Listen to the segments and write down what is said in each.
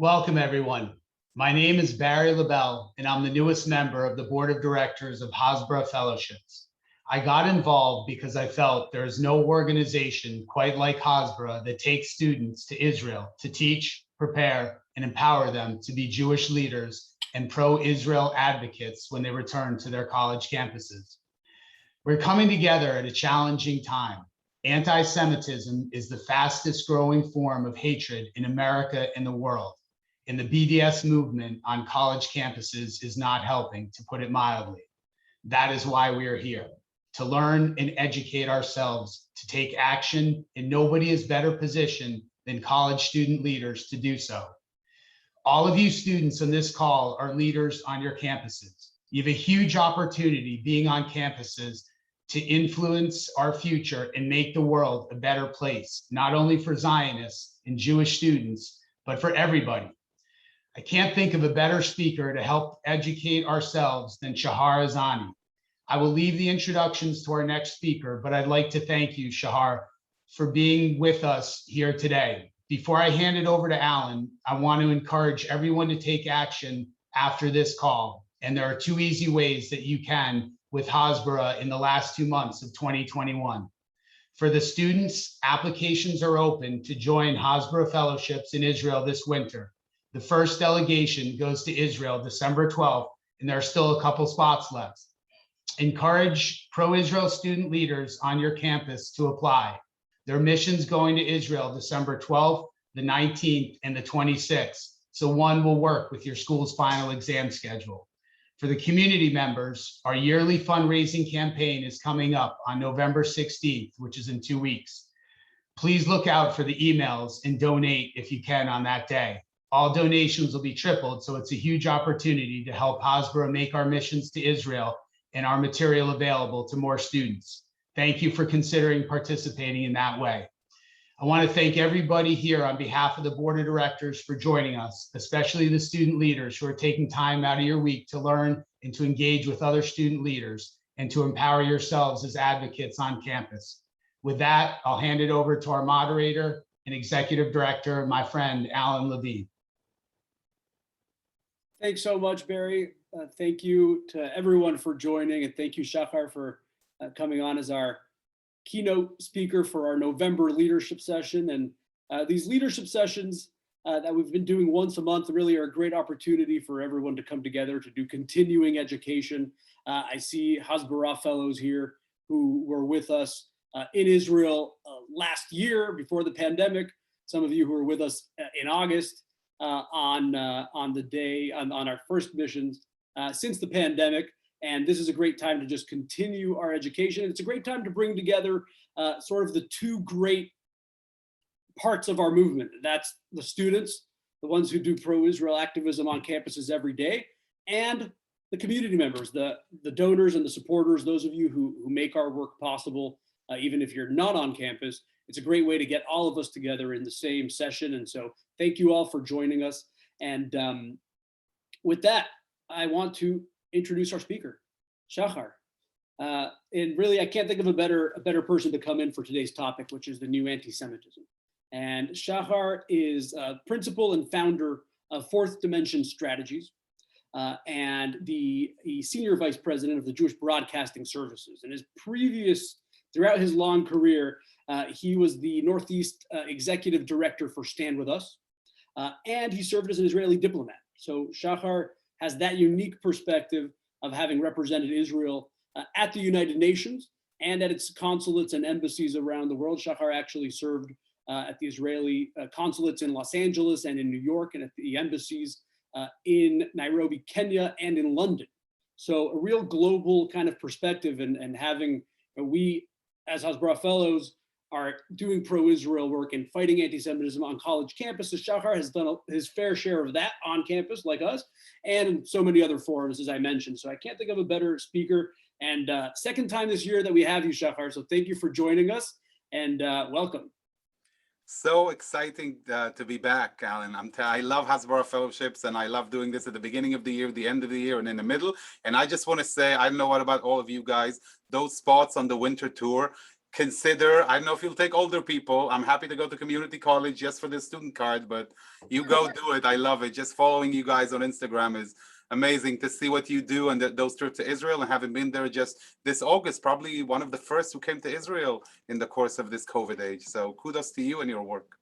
Welcome, everyone. My name is Barry LaBelle, and I'm the newest member of the Board of Directors of Hasbara Fellowships. I got involved because I felt there is no organization quite like Hasbara that takes students to Israel to teach, prepare, and empower them to be Jewish leaders and pro-Israel advocates when they return to their college campuses. We're coming together at a challenging time. Anti-Semitism is the fastest growing form of hatred in America and the world. And the BDS movement on college campuses is not helping, to put it mildly. That is why we are here, to learn and educate ourselves, to take action, and nobody is better positioned than college student leaders to do so. All of you students on this call are leaders on your campuses. You have a huge opportunity being on campuses to influence our future and make the world a better place, not only for Zionists and Jewish students, but for everybody. I can't think of a better speaker to help educate ourselves than Shahar Azani. I will leave the introductions to our next speaker, but I'd like to thank you, Shahar, for being with us here today. Before I hand it over to Alan, I want to encourage everyone to take action after this call. And there are two easy ways that you can with Hasbara in the last 2 months of 2021. For the students, applications are open to join Hasbara Fellowships in Israel this winter. The first delegation goes to Israel December 12th, and there are still a couple spots left. Encourage pro-Israel student leaders on your campus to apply. There are missions going to Israel December 12th, the 19th, and the 26th, so one will work with your school's final exam schedule. For the community members, our yearly fundraising campaign is coming up on November 16th, which is in 2 weeks. Please look out for the emails and donate if you can on that day. All donations will be tripled, so it's a huge opportunity to help Hasbara make our missions to Israel and our material available to more students. Thank you for considering participating in that way. I want to thank everybody here on behalf of the Board of Directors for joining us, especially the student leaders who are taking time out of your week to learn and to engage with other student leaders and to empower yourselves as advocates on campus. With that, I'll hand it over to our moderator and executive director, my friend, Alan Levine. Thanks so much, Barry. Thank you to everyone for joining, and thank you, Shahar, for coming on as our keynote speaker for our November leadership session. And these leadership sessions that we've been doing once a month really are a great opportunity for everyone to come together to do continuing education. I see Hasbara fellows here who were with us in Israel last year before the pandemic. Some of you who were with us in August on the day on our first missions since the pandemic. And this is a great time to just continue our education. It's a great time to bring together sort of the two great parts of our movement. That's the students, the ones who do pro-Israel activism on campuses every day, and the community members, the donors and the supporters, those of you who make our work possible, even if you're not on campus. It's a great way to get all of us together in the same session. And so thank you all for joining us. And with that, I want to introduce our speaker, Shahar. And really, I can't think of a better person to come in for today's topic, which is the new anti-Semitism. And Shahar is principal and founder of Fourth Dimension Strategies and the senior vice president of the Jewish Broadcasting Services. And throughout his long career, he was the Northeast executive director for Stand With Us, and he served as an Israeli diplomat. So Shahar has that unique perspective of having represented Israel at the United Nations and at its consulates and embassies around the world. Shahar actually served at the Israeli consulates in Los Angeles and in New York, and at the embassies in Nairobi, Kenya, and in London. So a real global kind of perspective, and having, we as Hasbara Fellows are doing pro-Israel work and fighting anti-Semitism on college campuses. Shahar has done his fair share of that on campus, like us, and in so many other forums, as I mentioned. So I can't think of a better speaker. And second time this year that we have you, Shahar. So thank you for joining us, and welcome. So exciting to be back, Alan. I love Hasbara Fellowships, and I love doing this at the beginning of the year, the end of the year, and in the middle. And I just want to say, I don't know what about all of you guys, those spots on the winter tour, consider, I don't know if you'll take older people. I'm happy to go to community college just for the student card, but you go do it. I love it. Just following you guys on Instagram is amazing to see what you do, and those trips to Israel, and having been there just this August, probably one of the first who came to Israel in the course of this COVID age. So kudos to you and your work.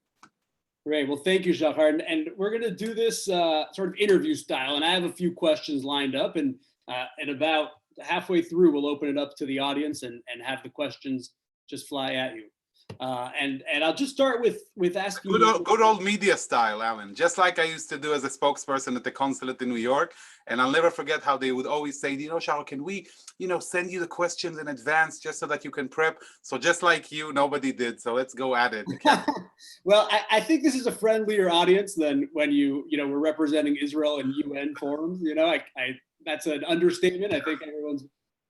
Great. Well, thank you, Shahar. And we're going to do this sort of interview style. And I have a few questions lined up. And about halfway through, we'll open it up to the audience and have the questions just fly at you. And I'll just start with asking good old media style, Alan, just like I used to do as a spokesperson at the consulate in New York. And I'll never forget how they would always say, Shahar, can we, send you the questions in advance just so that you can prep? So just like you, nobody did. So let's go at it. Well, I think this is a friendlier audience than when we're representing Israel in UN forums. That's an understatement. I think everyone's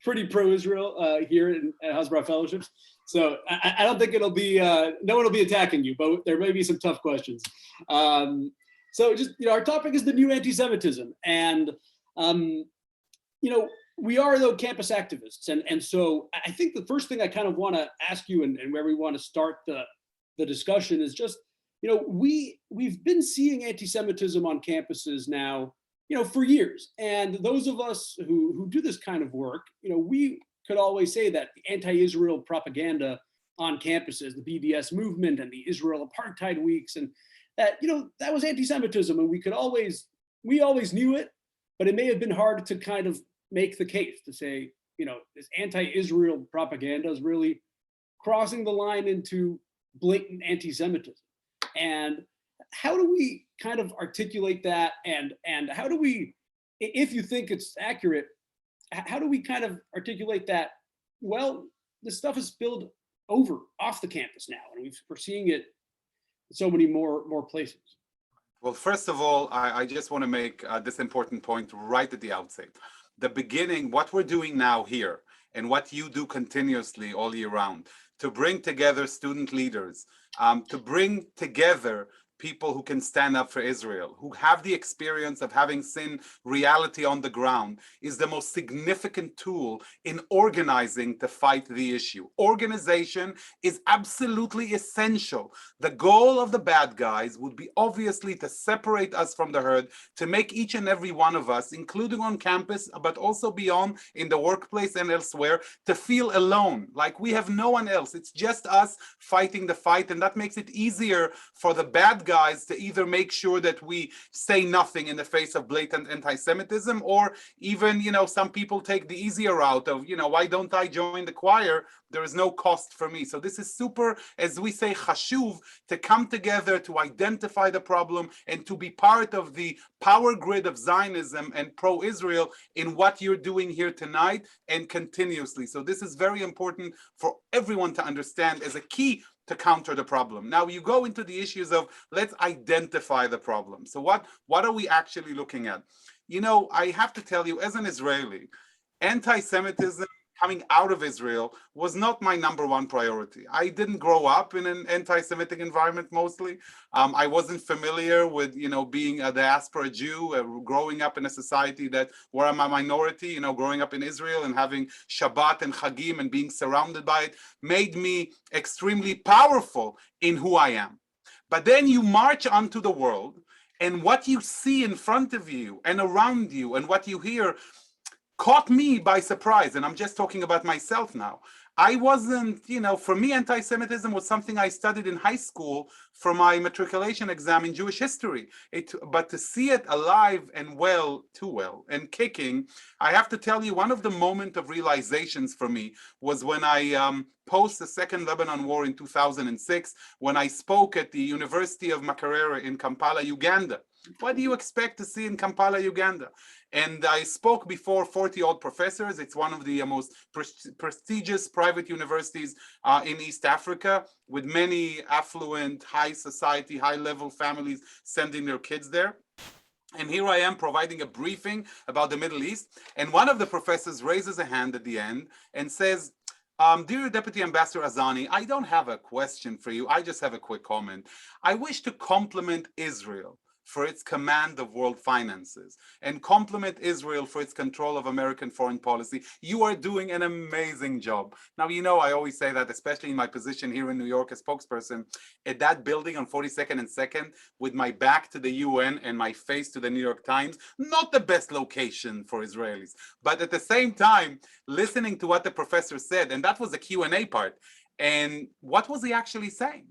pretty pro-Israel here at Hasbara Fellowships. So I don't think it'll be, no one will be attacking you, but there may be some tough questions. So just, our topic is the new anti-Semitism. And, we are, though, campus activists. And so I think the first thing I kind of want to ask you and where we want to start the discussion is just, we've been seeing anti-Semitism on campuses now, for years. And those of us who do this kind of work, we could always say that the anti-Israel propaganda on campuses, the BDS movement and the Israel apartheid weeks, and that, that was anti-Semitism. And we always knew it, but it may have been hard to kind of make the case to say, this anti-Israel propaganda is really crossing the line into blatant anti-Semitism. And how do we kind of articulate that? And how do we, if you think it's accurate, how do we kind of articulate that? Well, this stuff is spilled over off the campus now, and we're seeing it in so many more places. Well, first of all, I just want to make this important point right at the outset. The beginning, what we're doing now here, and what you do continuously all year round, to bring together student leaders, to bring together people who can stand up for Israel, who have the experience of having seen reality on the ground, is the most significant tool in organizing to fight the issue. Organization is absolutely essential. The goal of the bad guys would be obviously to separate us from the herd, to make each and every one of us, including on campus, but also beyond in the workplace and elsewhere, to feel alone, like we have no one else. It's just us fighting the fight, and that makes it easier for the bad guys to either make sure that we say nothing in the face of blatant anti-Semitism, or even, some people take the easier route of, why don't I join the choir? There is no cost for me. So this is super, as we say, chashuv, to come together, to identify the problem, and to be part of the power grid of Zionism and pro-Israel in what you're doing here tonight and continuously. So this is very important for everyone to understand as a key to counter the problem. Now you go into the issues of, let's identify the problem. So what are we actually looking at? I have to tell you, as an Israeli, anti-Semitism coming out of Israel was not my number one priority. I didn't grow up in an anti-Semitic environment mostly. I wasn't familiar with, being a diaspora Jew, growing up in a society where I'm a minority, growing up in Israel and having Shabbat and Chagim and being surrounded by it made me extremely powerful in who I am. But then you march onto the world, and what you see in front of you and around you and what you hear caught me by surprise. And I'm just talking about myself now. I wasn't, for me, anti-Semitism was something I studied in high school for my matriculation exam in Jewish history. But to see it alive and too well, and kicking, I have to tell you, one of the moment of realizations for me was when I post the Second Lebanon War in 2006, when I spoke at the University of Makerere in Kampala, Uganda. What do you expect to see in Kampala, Uganda? And I spoke before 40-odd professors. It's one of the most prestigious private universities in East Africa, with many affluent, high society, high-level families sending their kids there. And here I am providing a briefing about the Middle East. And one of the professors raises a hand at the end and says, dear Deputy Ambassador Azani, I don't have a question for you. I just have a quick comment. I wish to compliment Israel for its command of world finances and compliment Israel for its control of American foreign policy. You are doing an amazing job. Now, you know, I always say that, especially in my position here in New York as spokesperson, at that building on 42nd and 2nd, with my back to the UN and my face to the New York Times, not the best location for Israelis. But at the same time, listening to what the professor said, and that was the Q&A part, and what was he actually saying?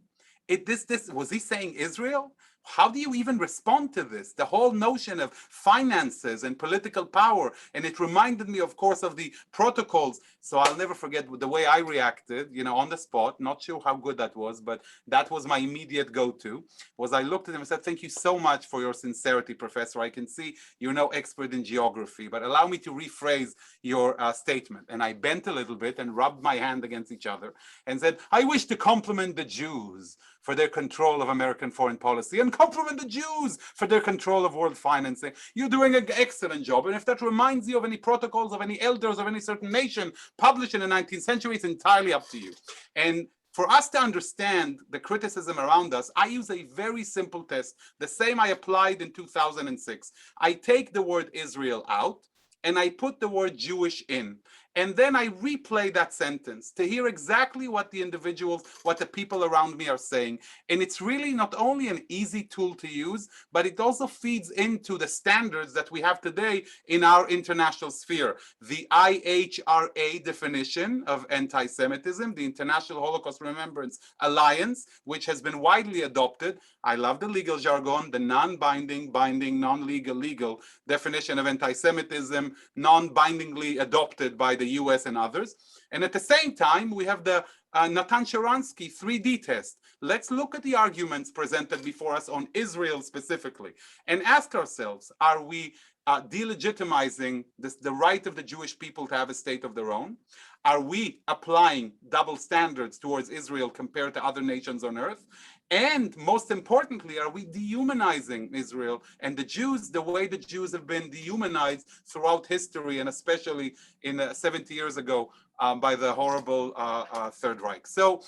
Was he saying Israel? How do you even respond to this? The whole notion of finances and political power. And it reminded me, of course, of the protocols. So I'll never forget the way I reacted, you know, on the spot. Not sure how good that was, but that was my immediate go-to. Was I looked at him and said, thank you so much for your sincerity, Professor. I can see you're no expert in geography, but allow me to rephrase your statement. And I bent a little bit and rubbed my hand against each other and said, I wish to compliment the Jews for their control of American foreign policy and compliment the Jews for their control of world financing. You're doing an excellent job. And if that reminds you of any protocols of any elders of any certain nation published in the 19th century, it's entirely up to you. And for us to understand the criticism around us, I use a very simple test, the same I applied in 2006. I take the word Israel out and I put the word Jewish in. And then I replay that sentence to hear exactly what the individuals, what the people around me are saying. And it's really not only an easy tool to use, but it also feeds into the standards that we have today in our international sphere. The IHRA definition of anti-Semitism, the International Holocaust Remembrance Alliance, which has been widely adopted. I love the legal jargon, the non-binding, binding, non-legal, legal definition of anti-Semitism, non-bindingly adopted by the US and others. And at the same time, we have the Natan Sharansky 3D test. Let's look at the arguments presented before us on Israel specifically and ask ourselves, are we delegitimizing the right of the Jewish people to have a state of their own? Are we applying double standards towards Israel compared to other nations on earth? And most importantly, are we dehumanizing Israel and the Jews the way the Jews have been dehumanized throughout history, and especially in 70 years ago by the horrible Third Reich? So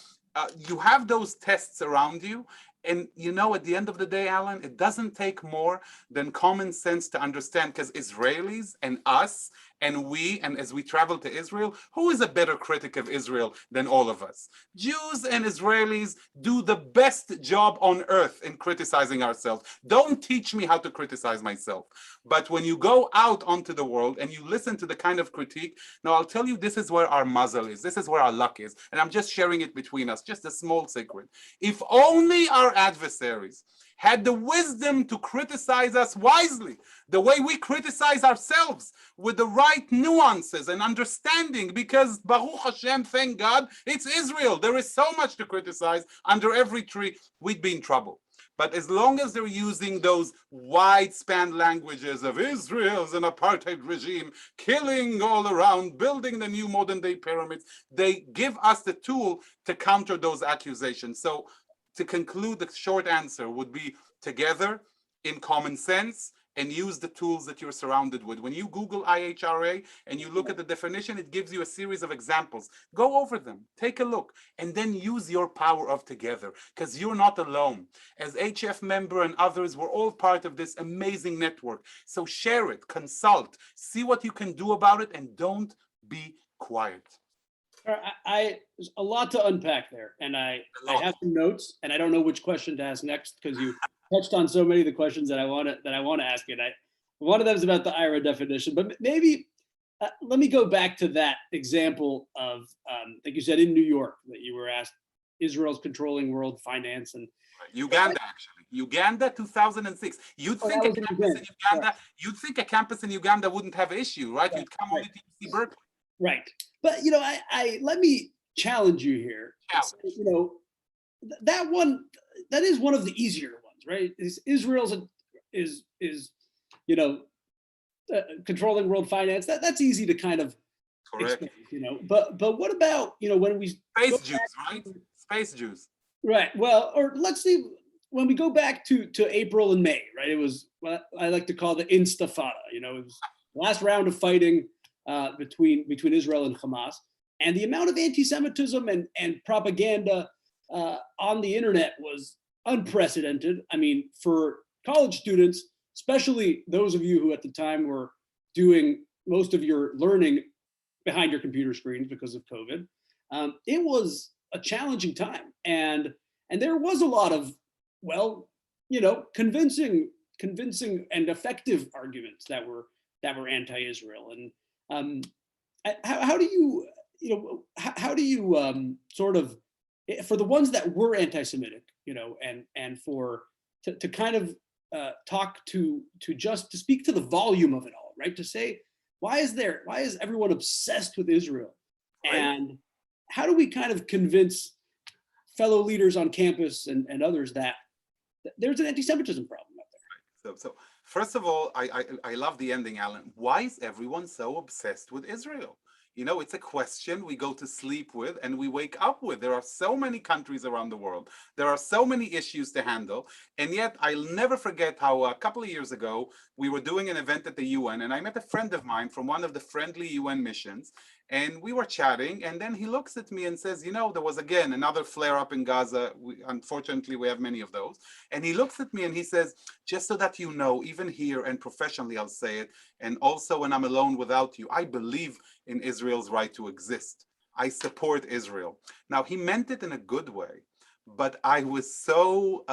you have those tests around you. And you know, at the end of the day, Alan, it doesn't take more than common sense to understand, because Israelis and us and we, and as we travel to Israel, who is a better critic of Israel than all of us? Jews and Israelis do the best job on earth in criticizing ourselves. Don't teach me how to criticize myself. But when you go out onto the world and you listen to the kind of critique, now I'll tell you, this is where our muzzle is. This is where our luck is. And I'm just sharing it between us, just a small secret. If only our adversaries had the wisdom to criticize us wisely, the way we criticize ourselves, with the right nuances and understanding, because Baruch Hashem, thank God, it's Israel. There is so much to criticize under every tree, we'd be in trouble. But as long as they're using those wide-span languages of Israel's an apartheid regime, killing all around, building the new modern-day pyramids, they give us the tool to counter those accusations. So to conclude, the short answer would be together in common sense and use the tools that you're surrounded with. When you Google IHRA and you look at the definition, it gives you a series of examples. Go over them, take a look, and then use your power of together, because you're not alone. As HF member and others, we're all part of this amazing network. So share it, consult, see what you can do about it, and don't be quiet. There's a lot to unpack there, and I have some notes, and I don't know which question to ask next, because you touched on so many of the questions that I want to ask you. And one of them is about the IRA definition, but maybe let me go back to that example of, like you said, in New York, that you were asked Israel's controlling world finance and Uganda, actually. Uganda, 2006. You'd think a campus in Uganda, you'd think a campus in Uganda wouldn't have an issue, right? You'd come only to UC Berkeley. Right. But, you know, I let me challenge you here. You know, that one, that is one of the easier ones, right? Israel's is you know, controlling world finance. That's easy to kind of explain, you know. But what about, you know, when we Space Jews, right? Space Jews. Right. Well, or let's see, when we go back to April and May, right? It was what I like to call the Instifada. You know, it was the last round of fighting between Israel and Hamas, and the amount of anti-Semitism and propaganda on the internet was unprecedented. I mean, for college students, especially those of you who at the time were doing most of your learning behind your computer screens because of COVID, it was a challenging time, and there was a lot of, well, convincing and effective arguments that were anti-Israel. And how do you, how do you sort of, for the ones that were anti-Semitic, and for to kind of talk to speak to the volume of it all, right? To say, why is everyone obsessed with Israel? Right. And how do we kind of convince fellow leaders on campus and others that there's an anti-Semitism problem out there? So first of all, I love the ending, Alan. Why is everyone so obsessed with Israel? It's a question we go to sleep with and we wake up with. There are so many countries around the world. There are so many issues to handle. And yet I'll never forget how a couple of years ago, we were doing an event at the UN, and I met a friend of mine from one of the friendly UN missions. And we were chatting, and then he looks at me and says, there was again another flare up in Gaza. Unfortunately, we have many of those. And he looks at me and he says, just so that you know, even here and professionally, I'll say it, and also when I'm alone without you, I believe in Israel's right to exist. I support Israel. Now, he meant it in a good way, but I was so,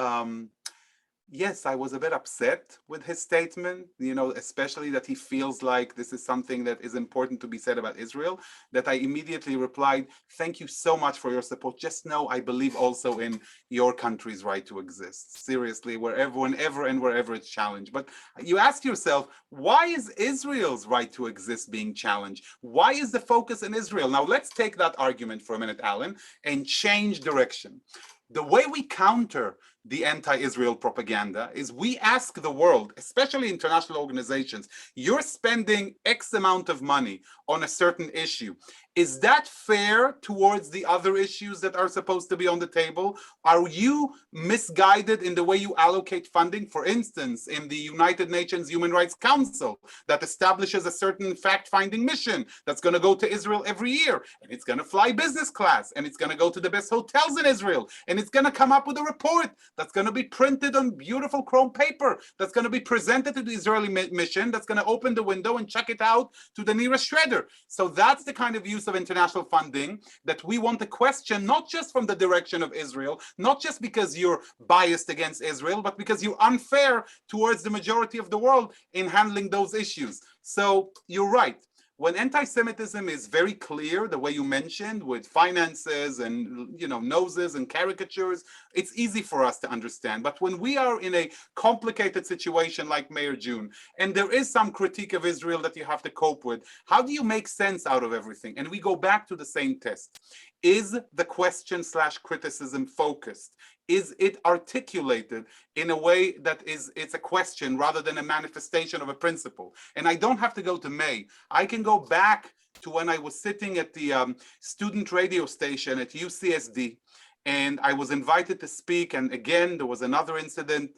yes, I was a bit upset with his statement, especially that he feels like this is something that is important to be said about Israel, that I immediately replied, thank you so much for your support. Just know I believe also in your country's right to exist. Seriously, whenever and wherever it's challenged. But you ask yourself, why is Israel's right to exist being challenged? Why is the focus in Israel? Now, let's take that argument for a minute, Alan, and change direction. The way we counter the anti-Israel propaganda is we ask the world, especially international organizations, you're spending X amount of money on a certain issue. Is that fair towards the other issues that are supposed to be on the table? Are you misguided in the way you allocate funding? For instance, in the United Nations Human Rights Council that establishes a certain fact-finding mission that's going to go to Israel every year, and it's going to fly business class, and it's going to go to the best hotels in Israel, and it's going to come up with a report that's going to be printed on beautiful chrome paper, that's going to be presented to the Israeli mission, that's going to open the window and check it out to the nearest shredder. So that's the kind of use of international funding that we want to question, not just from the direction of Israel, not just because you're biased against Israel, but because you're unfair towards the majority of the world in handling those issues. So you're right. When anti-Semitism is very clear, the way you mentioned, with finances and noses and caricatures, it's easy for us to understand. But when we are in a complicated situation like Mayor June, and there is some critique of Israel that you have to cope with, how do you make sense out of everything? And we go back to the same test. Is the question/criticism focused? Is it articulated in a way that it's a question rather than a manifestation of a principle? And I don't have to go to May. I can go back to when I was sitting at the student radio station at UCSD, and I was invited to speak. And again, there was another incident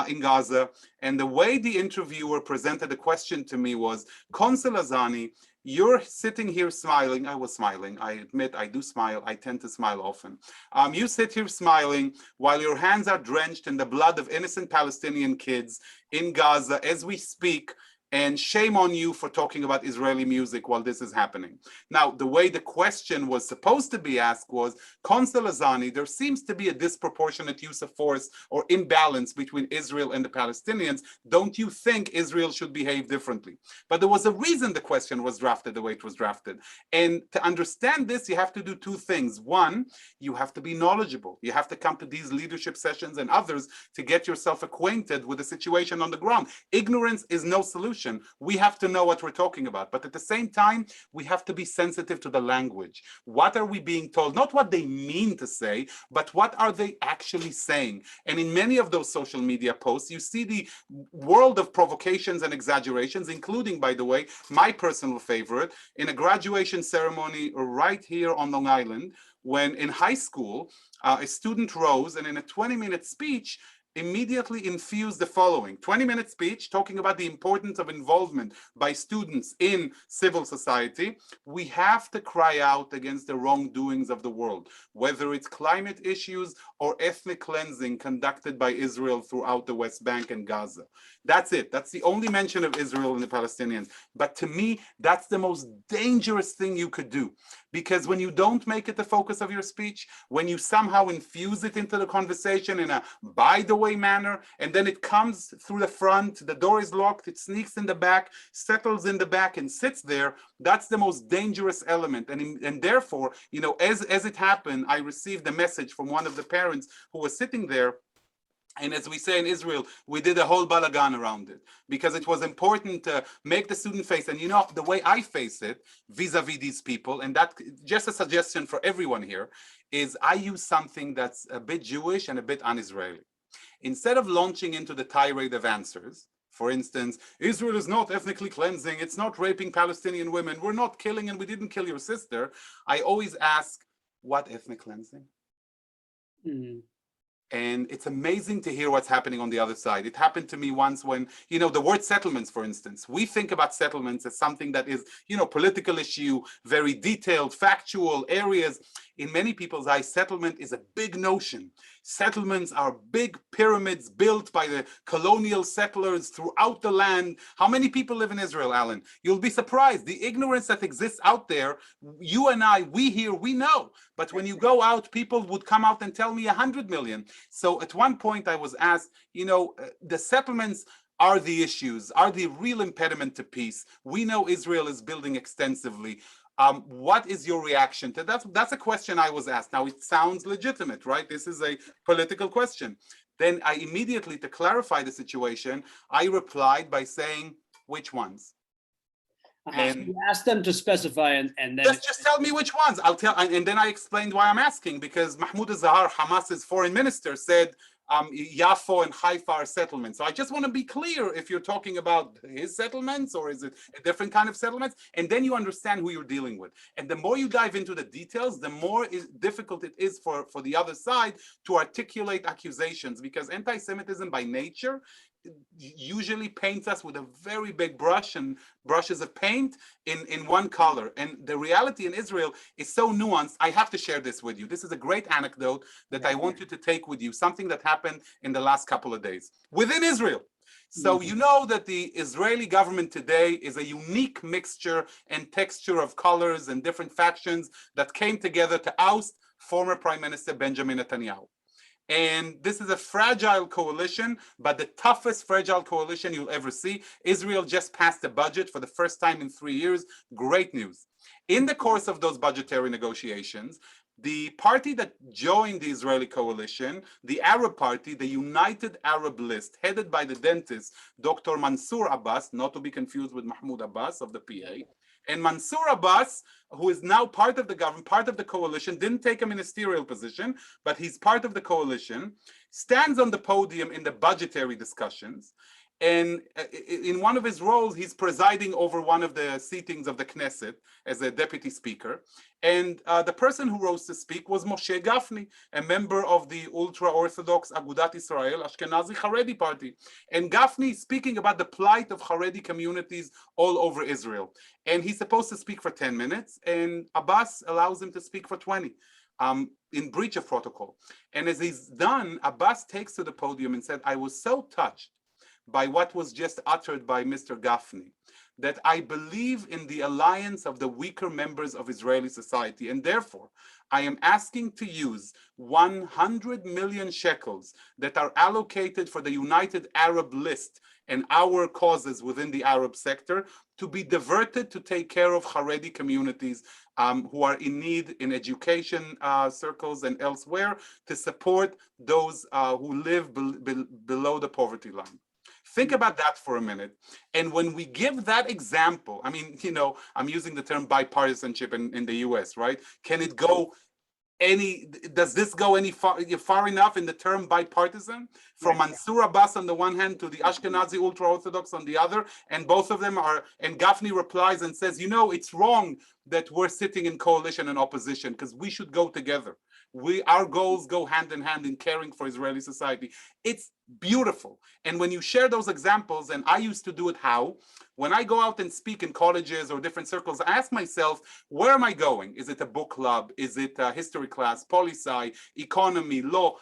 in Gaza. And the way the interviewer presented the question to me was, Consul Azani, you're sitting here smiling. I was smiling. I admit I do smile. I tend to smile often. You sit here smiling while your hands are drenched in the blood of innocent Palestinian kids in Gaza as we speak. And shame on you for talking about Israeli music while this is happening. Now, the way the question was supposed to be asked was, Consul Azani, there seems to be a disproportionate use of force or imbalance between Israel and the Palestinians. Don't you think Israel should behave differently? But there was a reason the question was drafted the way it was drafted. And to understand this, you have to do two things. One, you have to be knowledgeable. You have to come to these leadership sessions and others to get yourself acquainted with the situation on the ground. Ignorance is no solution. We have to know what we're talking about, but at the same time, we have to be sensitive to the language. What are we being told? Not what they mean to say, but what are they actually saying? And in many of those social media posts, you see the world of provocations and exaggerations, including, by the way, my personal favorite, in a graduation ceremony right here on Long Island, when in high school, a student rose and in a 20-minute speech, immediately infused the following 20-minute speech talking about the importance of involvement by students in civil society. We have to cry out against the wrongdoings of the world, whether it's climate issues or ethnic cleansing conducted by Israel throughout the West Bank and Gaza. That's it. That's the only mention of Israel and the Palestinians. But to me, that's the most dangerous thing you could do, because when you don't make it the focus of your speech, when you somehow infuse it into the conversation in a by the way manner, and then it comes through the front, the door is locked, it sneaks in the back, settles in the back and sits there, that's the most dangerous element. And therefore, you know, as it happened, I received a message from one of the parents who was sitting there. And as we say in Israel, we did a whole balagan around it because it was important to make the student face. And you know, the way I face it vis-a-vis these people, and that just a suggestion for everyone here, is I use something that's a bit Jewish and a bit un-Israeli. Instead of launching into the tirade of answers, for instance, Israel is not ethnically cleansing, it's not raping Palestinian women, we're not killing and we didn't kill your sister, I always ask, what ethnic cleansing? Mm-hmm. And it's amazing to hear what's happening on the other side. It happened to me once when, you know, the word settlements, for instance, we think about settlements as something that is, you know, political issue, very detailed, factual areas. In many people's eyes, settlement is a big notion. Settlements are big pyramids built by the colonial settlers throughout the land. How many people live in Israel, Alan? You'll be surprised. The ignorance that exists out there, you and I, we here, we know. But when you go out, people would come out and tell me 100 million. So at one point I was asked, you know, the settlements are the issues, are the real impediment to peace. We know Israel is building extensively. What is your reaction to that? That's a question I was asked. Now, it sounds legitimate, right? This is a political question. Then I immediately, to clarify the situation, I replied by saying, which ones? And you asked them to specify, and then just tell me which ones. I'll tell, and then I explained why I'm asking, because Mahmoud al-Zahar, Hamas's foreign minister, said Yafo and Haifa are settlements. So I just want to be clear if you're talking about his settlements or is it a different kind of settlements, and then you understand who you're dealing with. And the more you dive into the details, the more difficult it is for the other side to articulate accusations, because anti-Semitism by nature usually paints us with a very big brush and brushes of paint in one color. And the reality in Israel is so nuanced. I have to share this with you. This is a great anecdote that I want you to take with you, something that happened in the last couple of days within Israel. So you know that the Israeli government today is a unique mixture and texture of colors and different factions that came together to oust former Prime Minister Benjamin Netanyahu. And this is a fragile coalition, but the toughest fragile coalition you'll ever see. Israel just passed a budget for the first time in 3 years. Great news. In the course of those budgetary negotiations, the party that joined the Israeli coalition, the Arab party, the United Arab List, headed by the dentist, Dr. Mansour Abbas, not to be confused with Mahmoud Abbas of the PA, and Mansour Abbas, who is now part of the government, part of the coalition, didn't take a ministerial position, but he's part of the coalition, stands on the podium in the budgetary discussions. And in one of his roles, he's presiding over one of the seatings of the Knesset as a deputy speaker. And the person who rose to speak was Moshe Gafni, a member of the ultra-Orthodox Agudat Israel Ashkenazi Haredi party. And Gafni is speaking about the plight of Haredi communities all over Israel. And he's supposed to speak for 10 minutes, and Abbas allows him to speak for 20. In breach of protocol. And as he's done, Abbas takes to the podium and said, I was so touched by what was just uttered by Mr. Gafni, that I believe in the alliance of the weaker members of Israeli society, and therefore I am asking to use 100 million shekels that are allocated for the United Arab List and our causes within the Arab sector to be diverted to take care of Haredi communities who are in need in education circles and elsewhere, to support those who live below the poverty line. Think about that for a minute. And when we give that example, I mean, you know, I'm using the term bipartisanship in the US, right? Can it go does this go any far enough in the term bipartisan? From Mansour Abbas on the one hand to the Ashkenazi ultra-Orthodox on the other, and both of them are, and Gafni replies and says, you know, it's wrong that we're sitting in coalition and opposition because we should go together. Our goals go hand in hand in caring for Israeli society. It's beautiful. And when you share those examples, and I used to do it how? When I go out and speak in colleges or different circles, I ask myself, where am I going? Is it a book club? Is it a history class, poli-sci, economy, law?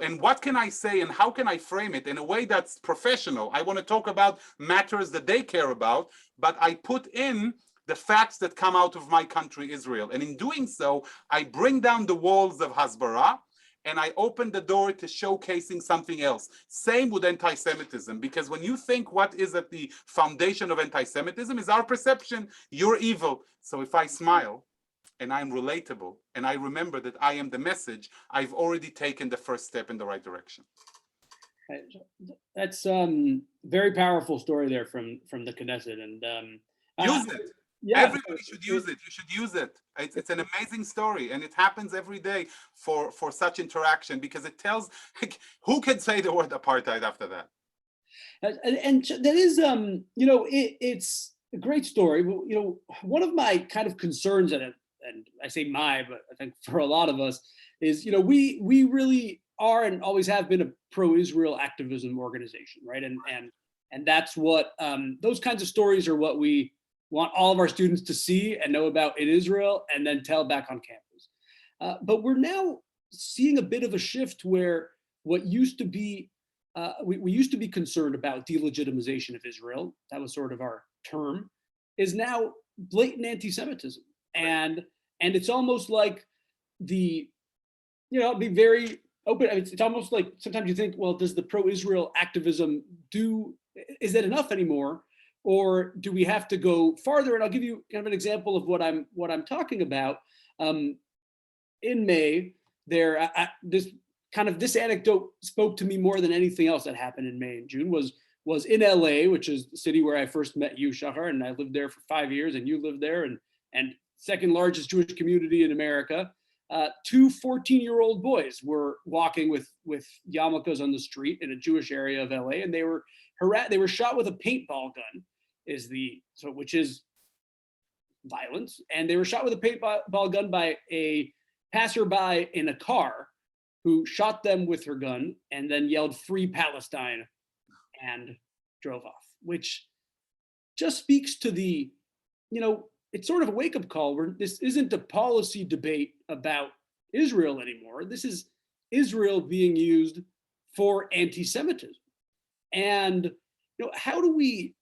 And what can I say and how can I frame it in a way that's professional? I want to talk about matters that they care about, but I put in the facts that come out of my country, Israel. And in doing so, I bring down the walls of Hasbara and I open the door to showcasing something else. Same with anti-Semitism, because when you think what is at the foundation of anti-Semitism is our perception, you're evil. So if I smile, and I'm relatable, and I remember that I am the message, I've already taken the first step in the right direction. That's very powerful story there from the Knesset, and use it. Yeah, everybody should use it. You should use it. It's an amazing story, and it happens every day for such interaction, because it tells, who can say the word apartheid after that? And that is it's a great story. One of my kind of concerns, and I say my, but I think for a lot of us, is we really are and always have been a pro-Israel activism organization, right? And that's what those kinds of stories are what we want all of our students to see and know about in Israel, and then tell back on campus. But we're now seeing a bit of a shift where what used to be we used to be concerned about delegitimization of Israel, that was sort of our term, is now blatant anti-Semitism. And it's almost like be very open. I mean, it's almost like sometimes you think, well, does the pro-Israel activism is that enough anymore? Or do we have to go farther? And I'll give you kind of an example of what I'm talking about. In May, this anecdote spoke to me more than anything else that happened in May and June was in LA, which is the city where I first met you, Shahar, and I lived there for 5 years, and you lived there, and second largest Jewish community in America. 2 14-year-old boys were walking with yarmulkes on the street in a Jewish area of LA, and they were shot with a paintball gun, which is violence, and they were shot with a paintball gun by a passerby in a car who shot them with her gun and then yelled "Free Palestine" and drove off, which just speaks to the, it's sort of a wake-up call where this isn't a policy debate about Israel anymore. This is Israel being used for anti-Semitism. And how do we...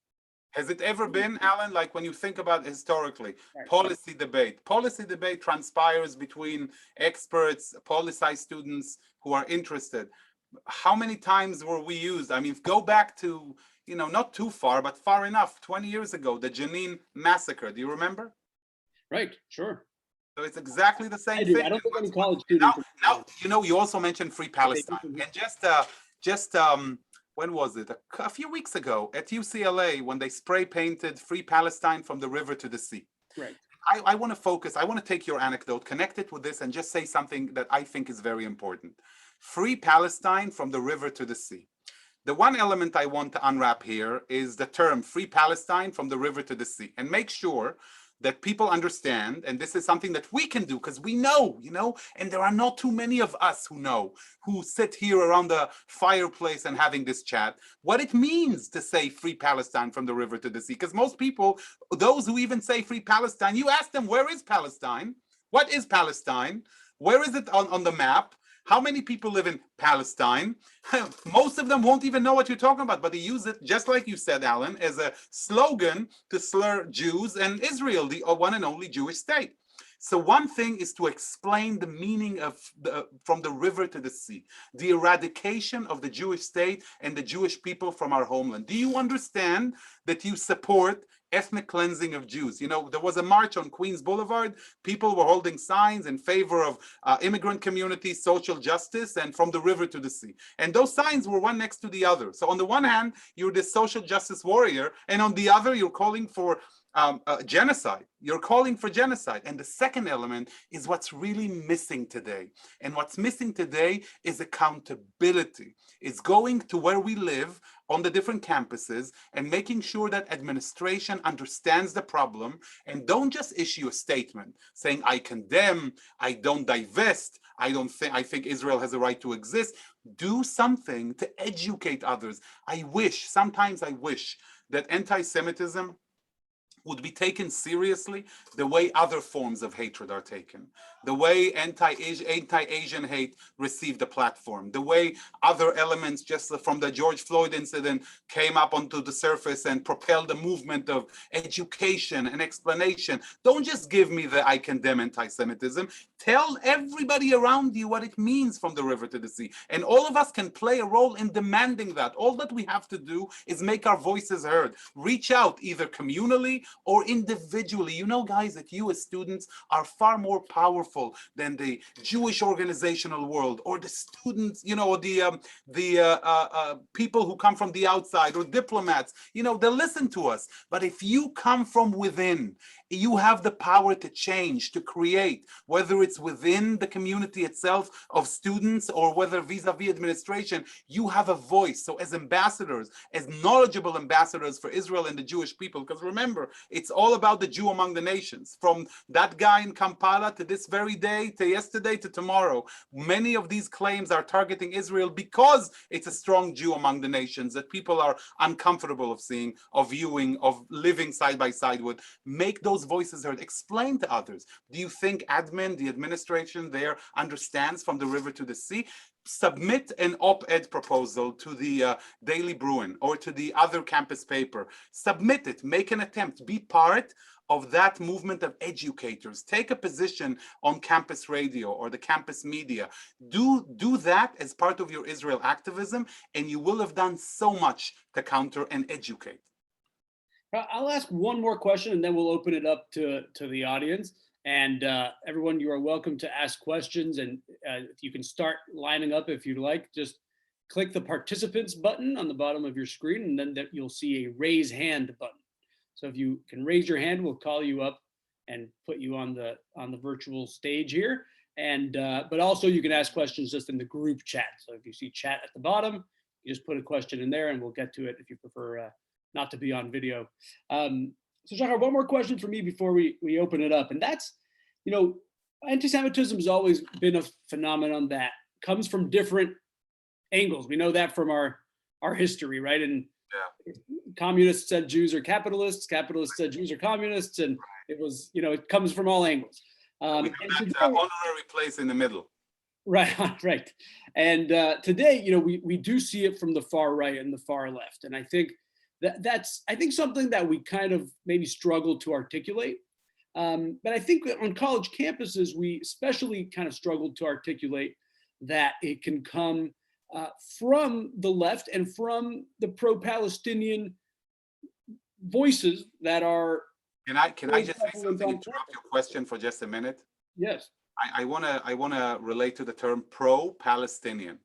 Has it ever been, Alan, like when you think about historically, Right. policy debate transpires between experts, policy students who are interested. How many times were we used? I mean, go back to, not too far, but far enough, 20 years ago, the Jenin massacre. Do you remember? Right, sure. So it's exactly the same I do. thing. I don't think any college student... Now, you also mentioned Free Palestine. And just when was it? A few weeks ago at UCLA, when they spray painted Free Palestine from the river to the sea. Right. I want to take your anecdote, connect it with this, and just say something that I think is very important. Free Palestine from the river to the sea. The one element I want to unwrap here is the term Free Palestine from the river to the sea, and make sure that people understand, and this is something that we can do because we know, and there are not too many of us who sit here around the fireplace and having this chat, what it means to say Free Palestine from the river to the sea. Because most people, those who even say Free Palestine, you ask them, where is Palestine? What is Palestine? Where is it on the map? How many people live in Palestine? Most of them won't even know what you're talking about, but they use it, just like you said, Alan, as a slogan to slur Jews and Israel, the one and only Jewish state. So one thing is to explain the meaning of from the river to the sea, the eradication of the Jewish state and the Jewish people from our homeland. Do you understand that you support ethnic cleansing of Jews? There was a march on Queens Boulevard. People were holding signs in favor of immigrant communities, social justice, and from the river to the sea. And those signs were one next to the other. So on the one hand, you're this social justice warrior, and on the other, you're calling for genocide. You're calling for genocide. And the second element is what's really missing today. And what's missing today is accountability. It's going to where we live on the different campuses and making sure that administration understands the problem and don't just issue a statement saying, I condemn, I don't divest, I think Israel has a right to exist. Do something to educate others. Sometimes I wish that anti-Semitism would be taken seriously the way other forms of hatred are taken, the way anti-Asian hate received a platform, the way other elements just from the George Floyd incident came up onto the surface and propelled a movement of education and explanation. Don't just give me the I condemn anti-Semitism. Tell everybody around you what it means from the river to the sea. And all of us can play a role in demanding that. All that we have to do is make our voices heard. Reach out either communally or individually. You know, guys, that you as students are far more powerful than the Jewish organizational world or the students, you know, the people who come from the outside or diplomats. You know, they listen to us. But if you come from within, you have the power to change, to create, whether it's within the community itself of students or whether vis-a-vis administration, you have a voice. So as ambassadors, as knowledgeable ambassadors for Israel and the Jewish people, because remember, it's all about the Jew among the nations, from that guy in Kampala to this very day, to yesterday, to tomorrow. Many of these claims are targeting Israel because it's a strong Jew among the nations that people are uncomfortable of seeing, of viewing, of living side by side with. Make those voices heard. Explain to others. Do you think admin, the administration there, understands from the river to the sea? Submit an op-ed proposal to the Daily Bruin or to the other campus paper. Submit it. Make an attempt. Be part of that movement of educators. Take a position on campus radio or the campus media. Do that as part of your Israel activism, and you will have done so much to counter and educate. I'll ask one more question and then we'll open it up to the audience. And everyone, you are welcome to ask questions, and you can start lining up if you'd like. Just click the participants button on the bottom of your screen, and then you'll see a raise hand button. So if you can raise your hand, we'll call you up and put you on the virtual stage here. And but also you can ask questions just in the group chat. So if you see chat at the bottom, you just put a question in there and we'll get to it if you prefer not to be on video. So Shahar, one more question for me before we open it up. And that's, you know, anti-Semitism has always been a phenomenon that comes from different angles. We know that from our history, right? And communists said Jews are capitalists, capitalists said Jews are communists, and it was, you know, it comes from all angles. We have that honorary place in the middle. Right, right. And today, you know, we do see it from the far right and the far left. And I think that's something that we kind of maybe struggle to articulate. But I think that on college campuses, we especially kind of struggled to articulate that it can come from the left and from the pro-Palestinian voices that are. Can I just say something, interrupt your question for just a minute? Yes. I wanna relate to the term pro-Palestinian.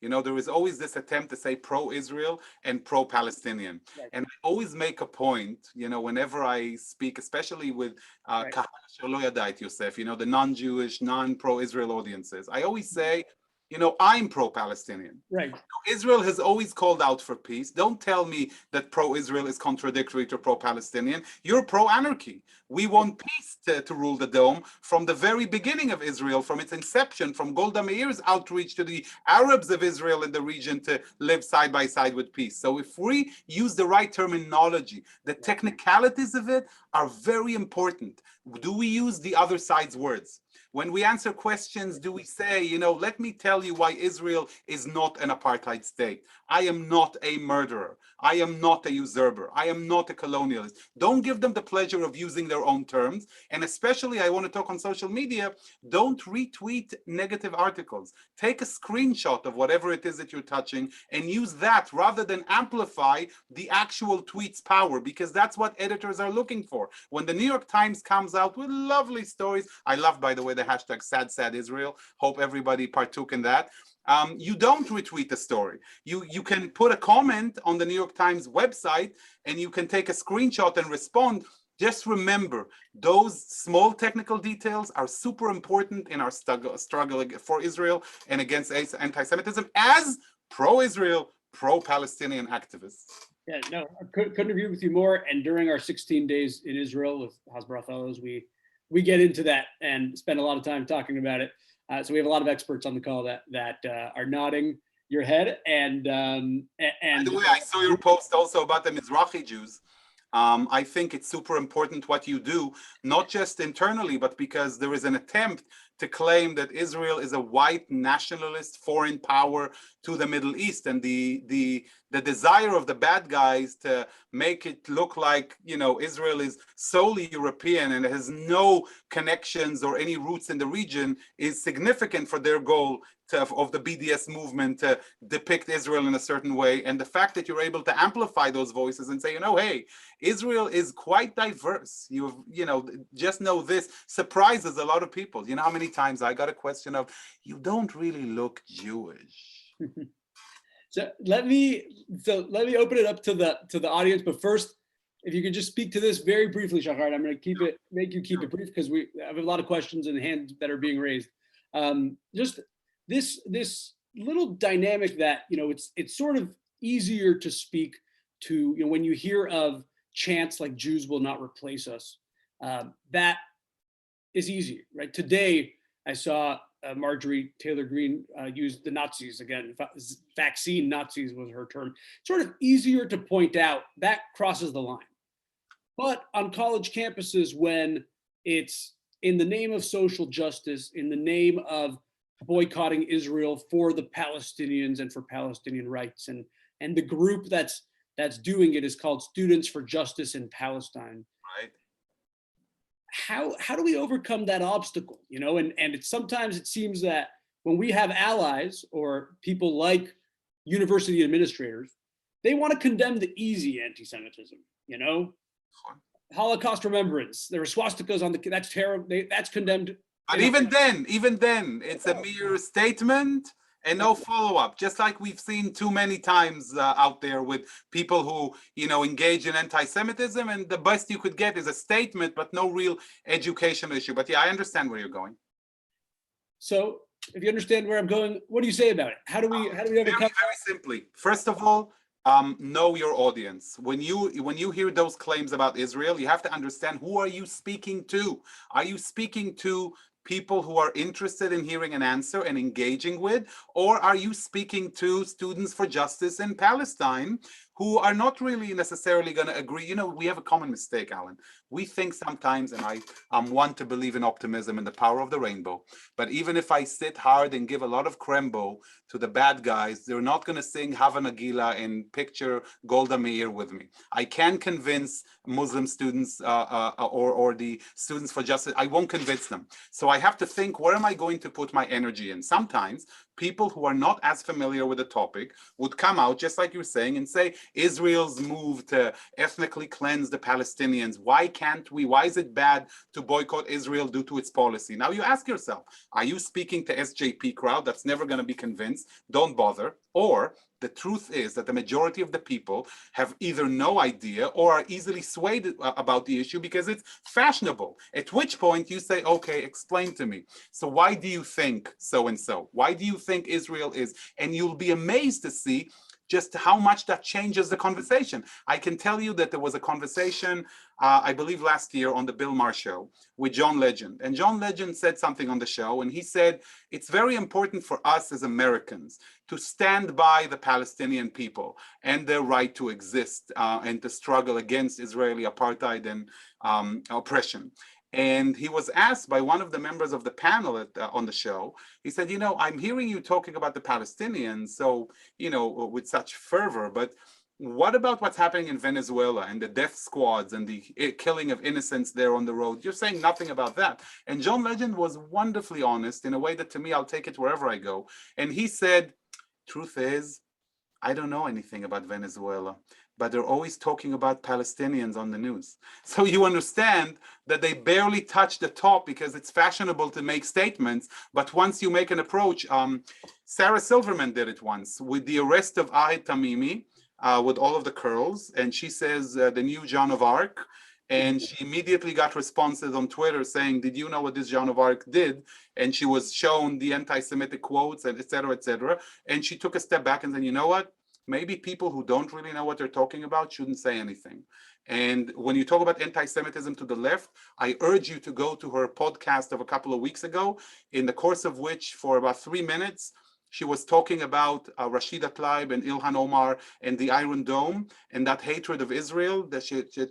You know, there is always this attempt to say pro-Israel and pro-Palestinian. Right. And I always make a point, you know, whenever I speak, especially with Yosef, you know, the non-Jewish, non-pro-Israel audiences, I always say, you know, I'm pro-Palestinian. Right. Israel has always called out for peace. Don't tell me that pro-Israel is contradictory to pro-Palestinian. You're pro-anarchy. We want peace to rule the dome from the very beginning of Israel, from its inception, from Golda Meir's outreach to the Arabs of Israel in the region to live side by side with peace. So if we use the right terminology, the technicalities of it are very important. Do we use the other side's words? When we answer questions, do we say, you know, let me tell you why Israel is not an apartheid state. I am not a murderer. I am not a usurper. I am not a colonialist. Don't give them the pleasure of using their own terms. And especially, I want to talk on social media, don't retweet negative articles. Take a screenshot of whatever it is that you're touching and use that rather than amplify the actual tweet's power, because that's what editors are looking for. When the New York Times comes out with lovely stories, I love, by the way, the hashtag sad Israel. Hope everybody partook in that. You don't retweet the story. You can put a comment on the New York Times website and you can take a screenshot and respond. Just remember, those small technical details are super important in our struggle for Israel and against anti-Semitism as pro-Israel, pro-Palestinian activists. Yeah, no, I couldn't agree with you more. And during our 16 days in Israel with Hasbara Fellows, we get into that and spend a lot of time talking about it. So we have a lot of experts on the call that are nodding your head. And By the way, I saw your post also about the Mizrahi Jews. I think it's super important what you do, not just internally, but because there is an attempt to claim that Israel is a white nationalist foreign power to the Middle East, and the desire of the bad guys to make it look like, you know, Israel is solely European and has no connections or any roots in the region is significant for their goal of the BDS movement to depict Israel in a certain way. And the fact that you're able to amplify those voices and say, you know, hey, Israel is quite diverse. You know, just know this surprises a lot of people. You know how many times I got a question of, you don't really look Jewish. So let me open it up to the audience. But first, if you could just speak to this very briefly, Shahar, I'm going to make you keep it brief because we have a lot of questions and hands that are being raised. Just this little dynamic that, you know, it's sort of easier to speak to, you know, when you hear of chants like Jews will not replace us, that is easy, right? Today, I saw Marjorie Taylor Greene use the Nazis again. Vaccine Nazis was her term. Sort of easier to point out, that crosses the line. But on college campuses, when it's in the name of social justice, in the name of boycotting Israel for the Palestinians and for Palestinian rights, and the group that's doing it is called Students for Justice in Palestine. Right. How do we overcome that obstacle? You know, and sometimes it seems that when we have allies or people like university administrators, they want to condemn the easy anti-Semitism. You know, Holocaust remembrance. There were swastikas on that's terrible. That's condemned. But even then, it's a mere statement and no follow-up, just like we've seen too many times out there with people who, you know, engage in anti-Semitism, and the best you could get is a statement, but no real educational issue. But yeah, I understand where you're going. So if you understand where I'm going, what do you say about it? How do we overcome? Very simply, first of all, know your audience. When you hear those claims about Israel, you have to understand, who are you speaking to? Are you speaking to people who are interested in hearing an answer and engaging with, or are you speaking to Students for Justice in Palestine who are not really necessarily going to agree? You know, we have a common mistake, Alan. We think sometimes, and I'm one to believe in optimism and the power of the rainbow, but even if I sit hard and give a lot of krembo to the bad guys, they're not going to sing Hava Nagila and picture Golda Meir with me. I can convince Muslim students or the Students for Justice. I won't convince them. So I have to think, where am I going to put my energy in? Sometimes people who are not as familiar with the topic would come out, just like you're saying, and say, Israel's move to ethnically cleanse the Palestinians. Why can't we? Why is it bad to boycott Israel due to its policy? Now you ask yourself, are you speaking to SJP crowd that's never going to be convinced? Don't bother. Or the truth is that the majority of the people have either no idea or are easily swayed about the issue because it's fashionable. At which point you say, okay, explain to me. So why do you think so-and-so? Why do you think Israel is? And you'll be amazed to see just how much that changes the conversation. I can tell you that there was a conversation, I believe last year on the Bill Maher show with John Legend. And John Legend said something on the show, and he said, it's very important for us as Americans to stand by the Palestinian people and their right to exist and to struggle against Israeli apartheid and oppression. And he was asked by one of the members of the panel on the show, he said, you know, I'm hearing you talking about the Palestinians, so, you know, with such fervor, but what about what's happening in Venezuela and the death squads and the killing of innocents there on the road? You're saying nothing about that. And John Legend was wonderfully honest in a way that, to me, I'll take it wherever I go. And he said, truth is, I don't know anything about Venezuela, but they're always talking about Palestinians on the news. So you understand that they barely touch the top because it's fashionable to make statements. But once you make an approach, Sarah Silverman did it once with the arrest of Ahmed Tamimi with all of the curls. And she says the new Joan of Arc. And she immediately got responses on Twitter saying, did you know what this Joan of Arc did? And she was shown the anti-Semitic quotes and et cetera, et cetera. And she took a step back and said, you know what? maybe people who don't really know what they're talking about shouldn't say anything. And when you talk about anti-Semitism to the left, I urge you to go to her podcast of a couple of weeks ago, in the course of which, for about 3 minutes, she was talking about Rashida Tlaib and Ilhan Omar and the Iron Dome and that hatred of Israel that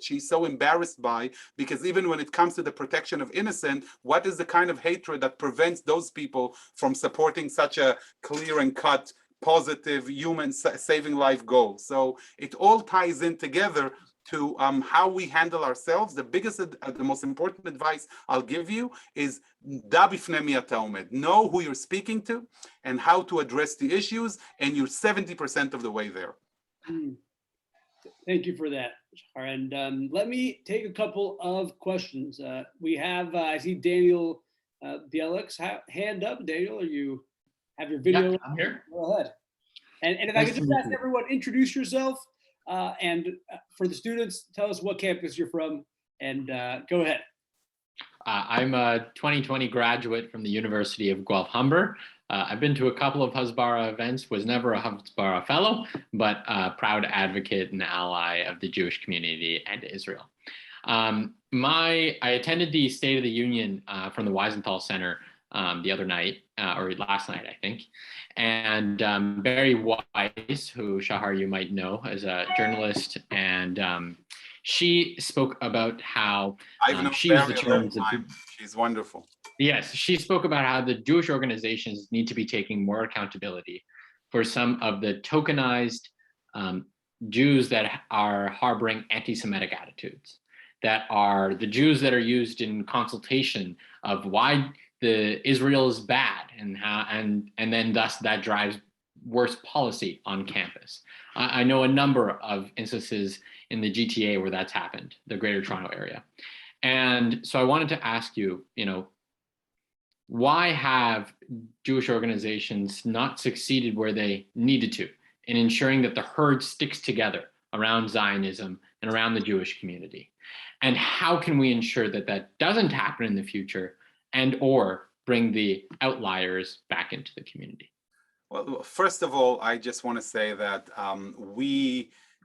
she's so embarrassed by, because even when it comes to the protection of innocent, what is the kind of hatred that prevents those people from supporting such a clear and cut, positive, human saving life goal? So it all ties in together to how we handle ourselves. The biggest, the most important advice I'll give you is know who you're speaking to and how to address the issues, and you're 70% of the way there. Thank you for that, Shahar. And let me take a couple of questions. We have, I see Daniel Bielik's hand up. Daniel, you have your video? Yeah, I'm here. Go ahead. And if I could just ask everyone, introduce yourself, and for the students, tell us what campus you're from, and go ahead. I'm a 2020 graduate from the University of Guelph Humber. I've been to a couple of Hasbara events, was never a Hasbara fellow, but a proud advocate and ally of the Jewish community and Israel. I attended the State of the Union from the Wiesenthal Center the other night, or last night, I think. And Barry Weiss, who Shahar you might know as a journalist, and she spoke about how she used the terms of, she's wonderful. Yes, she spoke about how the Jewish organizations need to be taking more accountability for some of the tokenized Jews that are harboring anti-Semitic attitudes, that are the Jews that are used in consultation of why Israel is bad and how, and then thus that drives worse policy on campus. I know a number of instances in the GTA where that's happened, the Greater Toronto area. And so I wanted to ask you, why have Jewish organizations not succeeded where they needed to in ensuring that the herd sticks together around Zionism and around the Jewish community? And how can we ensure that that doesn't happen in the future, and or bring the outliers back into the community? Well, first of all, I just want to say that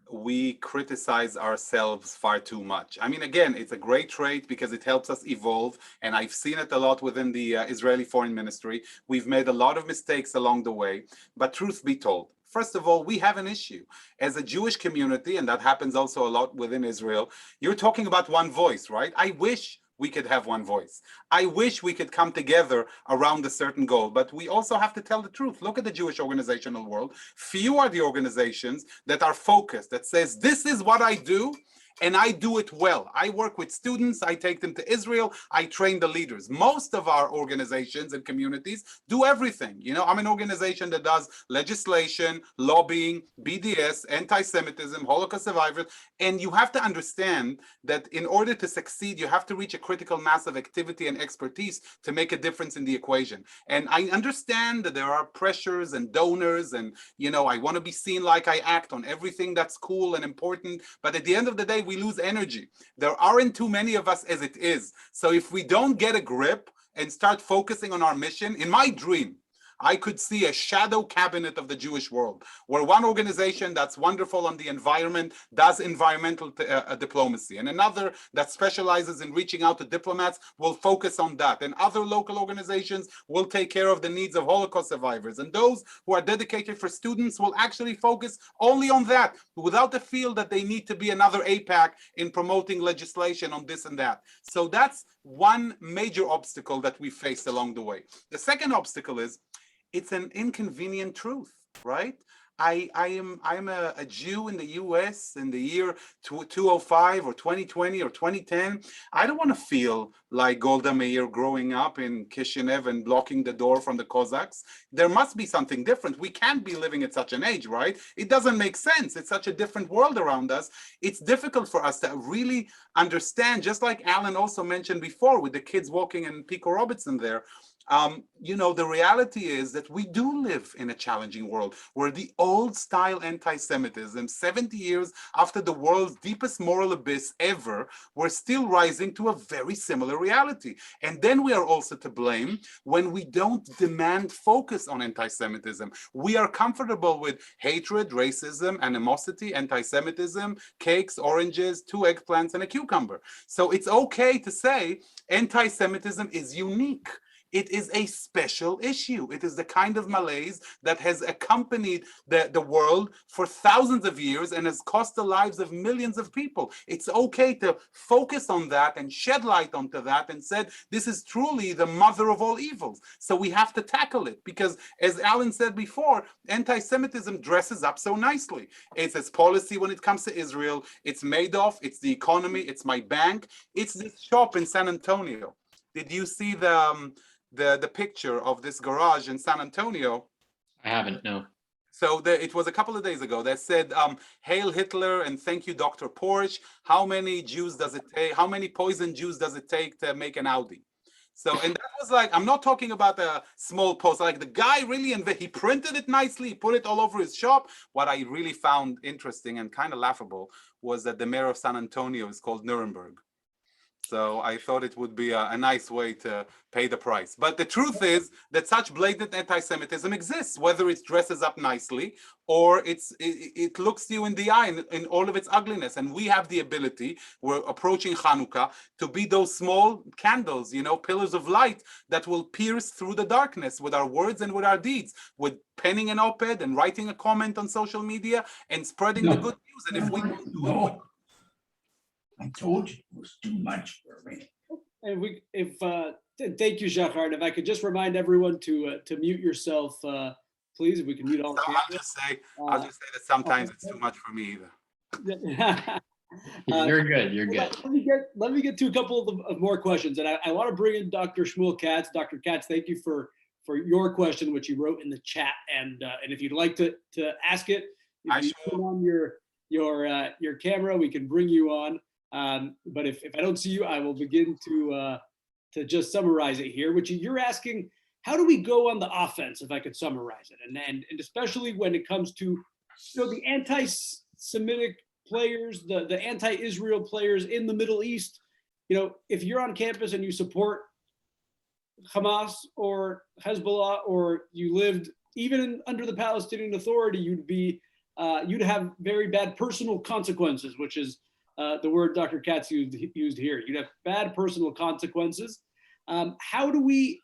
we criticize ourselves far too much. I mean, again, it's a great trait because it helps us evolve, and I've seen it a lot within the Israeli Foreign Ministry. We've made a lot of mistakes along the way, but truth be told, first of all, we have an issue. As a Jewish community, and that happens also a lot within Israel, you're talking about one voice, right? I wish we could have one voice. I wish we could come together around a certain goal, but we also have to tell the truth. Look at the Jewish organizational world. Few are the organizations that are focused, that says, this is what I do, and I do it well. I work with students, I take them to Israel, I train the leaders. Most of our organizations and communities do everything. I'm an organization that does legislation, lobbying, BDS, anti-Semitism, Holocaust survivors, and you have to understand that in order to succeed, you have to reach a critical mass of activity and expertise to make a difference in the equation. And I understand that there are pressures and donors, and I want to be seen like I act on everything that's cool and important, but at the end of the day, we lose energy. There aren't too many of us as it is. So if we don't get a grip and start focusing on our mission, in my dream, I could see a shadow cabinet of the Jewish world, where one organization that's wonderful on the environment does environmental diplomacy, and another that specializes in reaching out to diplomats will focus on that, and other local organizations will take care of the needs of Holocaust survivors, and those who are dedicated for students will actually focus only on that, without the feel that they need to be another AIPAC in promoting legislation on this and that. So that's one major obstacle that we faced along the way. The second obstacle is, it's an inconvenient truth, right? I'm a Jew in the US in the year 2005 or 2020 or 2010. I don't want to feel like Golda Meir growing up in Kishinev and blocking the door from the Cossacks. There must be something different. We can't be living at such an age, right? It doesn't make sense. It's such a different world around us. It's difficult for us to really understand, just like Alan also mentioned before with the kids walking in Pico Robertson there. The reality is that we do live in a challenging world where the old style anti-Semitism, 70 years after the world's deepest moral abyss ever, we're still rising to a very similar reality. And then we are also to blame when we don't demand focus on anti-Semitism. We are comfortable with hatred, racism, animosity, anti-Semitism, cakes, oranges, 2 eggplants, and a cucumber. So it's okay to say anti-Semitism is unique. It is a special issue. It is the kind of malaise that has accompanied the world for thousands of years and has cost the lives of millions of people. It's okay to focus on that and shed light onto that and said, this is truly the mother of all evils. So we have to tackle it because, as Alan said before, anti-Semitism dresses up so nicely. It's its policy when it comes to Israel. It's Madoff. It's the economy. It's my bank. It's this shop in San Antonio. Did you see the picture of this garage in San Antonio? I haven't, no. So it was a couple of days ago that said, "Hail Hitler and thank you, Dr. Porsche. How many Jews does it take? How many poison Jews does it take to make an Audi?" So, and that was like, I'm not talking about a small post. Like the guy really, he printed it nicely, he put it all over his shop. What I really found interesting and kind of laughable was that the mayor of San Antonio is called Nuremberg. So I thought it would be a nice way to pay the price. But the truth is that such blatant anti-Semitism exists, whether it dresses up nicely or it looks you in the eye in all of its ugliness. And we have the ability, we're approaching Hanukkah, to be those small candles, pillars of light that will pierce through the darkness with our words and with our deeds, with penning an op-ed and writing a comment on social media and spreading the good news. And if we don't do it, I told you it was too much for me. And thank you, Shahar. And if I could just remind everyone to mute yourself, please, if we can mute all. So I'll just say that sometimes it's too much for me either. You're good. You're good. Let me get to a couple of more questions, and I want to bring in Dr. Shmuel Katz. Dr. Katz, thank you for your question, which you wrote in the chat, and if you'd like to ask it, if you turn on your camera, we can bring you on. But if I don't see you, I will begin to just summarize it here, which you're asking, how do we go on the offense, if I could summarize it? And especially when it comes to the anti-Semitic players, the anti-Israel players in the Middle East. If you're on campus and you support Hamas or Hezbollah, or you lived even under the Palestinian Authority, you'd have very bad personal consequences, which is the word Dr. Katz used here. You'd have bad personal consequences. How do we,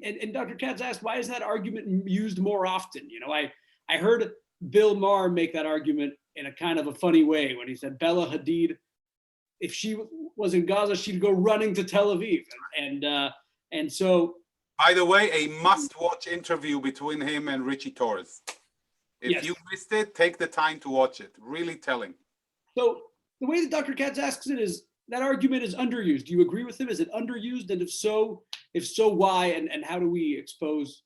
and Dr. Katz asked, why is that argument used more often? I heard Bill Maher make that argument in a kind of a funny way when he said Bella Hadid, if she was in Gaza, she'd go running to Tel Aviv. And so. By the way, a must-watch interview between him and Richie Torres. If you missed it, take the time to watch it. Really telling. So the way that Dr. Katz asks it is, that argument is underused. Do you agree with him? Is it underused? And if so, why? And how do we expose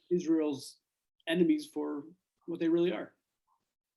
Israel's enemies for what they really are?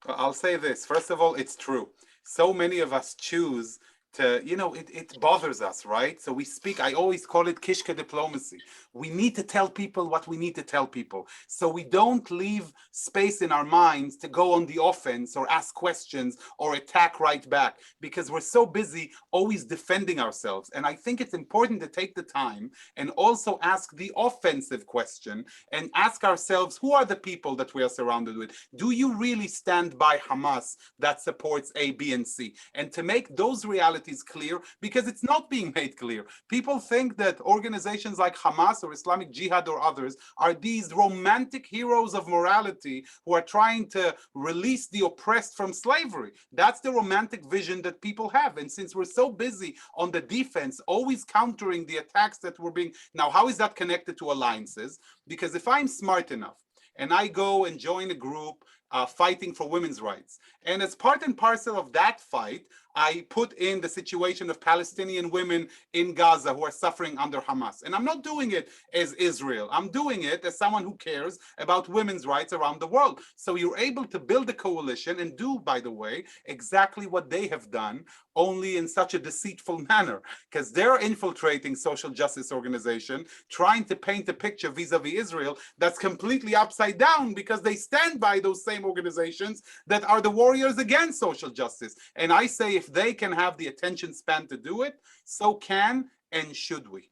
I'll say this. First of all, it's true. So many of us choose to, it bothers us, right? So we speak, I always call it kishka diplomacy. We need to tell people what we need to tell people. So we don't leave space in our minds to go on the offense or ask questions or attack right back, because we're so busy always defending ourselves. And I think it's important to take the time and also ask the offensive question and ask ourselves, who are the people that we are surrounded with? Do you really stand by Hamas that supports A, B, and C? And to make those realities clear, because it's not being made clear. People think that organizations like Hamas or Islamic Jihad or others are these romantic heroes of morality who are trying to release the oppressed from slavery. That's the romantic vision that people have. And since we're so busy on the defense, always countering the attacks that were being... Now, how is that connected to alliances? Because if I'm smart enough and I go and join a group fighting for women's rights. And as part and parcel of that fight, I put in the situation of Palestinian women in Gaza who are suffering under Hamas. And I'm not doing it as Israel. I'm doing it as someone who cares about women's rights around the world. So you're able to build a coalition and do, by the way, exactly what they have done, only in such a deceitful manner, because they're infiltrating social justice organization, trying to paint a picture vis-a-vis Israel that's completely upside down, because they stand by those same organizations that are the warriors against social justice. And I say, if they can have the attention span to do it, so can and should we.